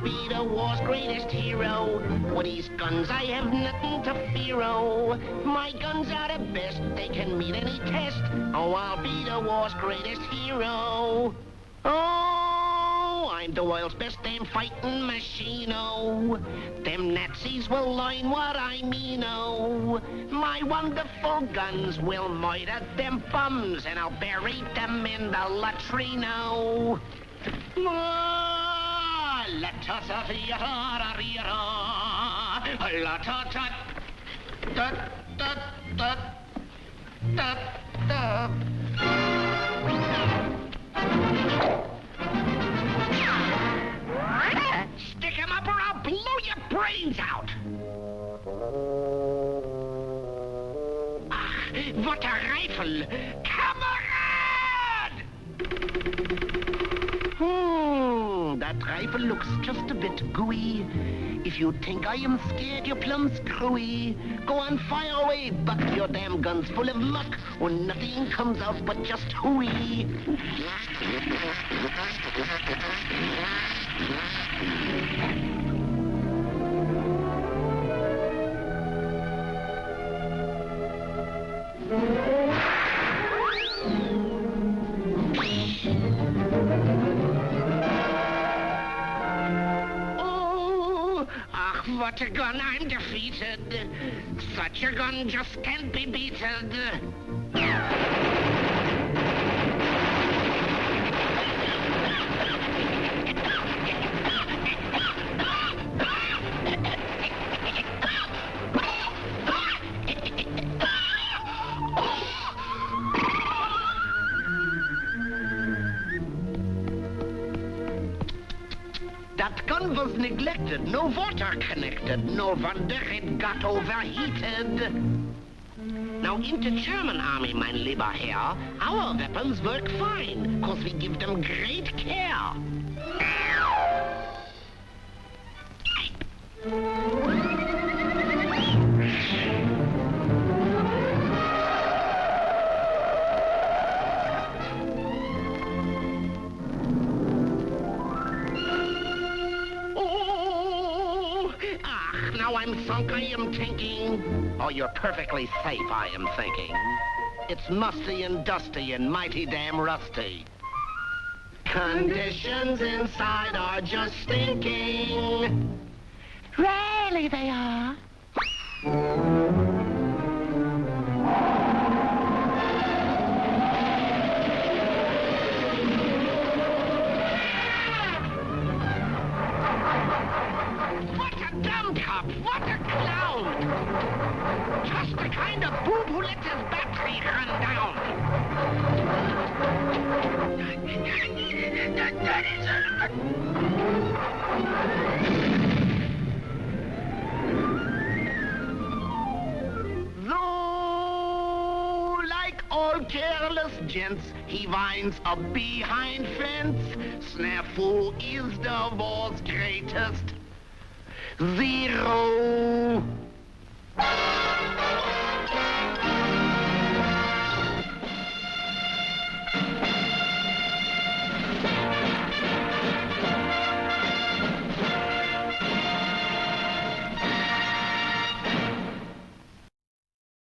Be the war's greatest hero. With these guns I have nothing to fear, oh. My guns are the best, they can meet any test. Oh, I'll be the war's greatest hero. Oh, I'm the world's best damn fighting machine, oh. Them Nazis will learn what I mean, oh. My wonderful guns will murder them bums, and I'll bury them in the latrine, oh. La ta ta ta ta la ta ta ta ta ta ta ta. Stick him up or I'll blow your brains out. Ah, what a rifle! Kamerad! That rifle looks just a bit gooey. If you think I am scared, you're plumb screwy. Go on, fire away, buck. Your damn gun's full of muck, when nothing comes out but just hooey. What a gun, I'm defeated. Such a gun just can't be beaten. That gun was neglected, no water connected, no wonder it got overheated. Now in the German army, mein lieber Herr, our weapons work fine, 'cause we give them great care. Now I'm sunk, I am thinking. Oh, you're perfectly safe, I am thinking. It's musty and dusty and mighty damn rusty. Conditions inside are just stinking. Really they are. What a clown! Just the kind of boob who lets his battery run down. Though, like all careless gents, he winds up behind fence. Snafu is the war's greatest. Zero.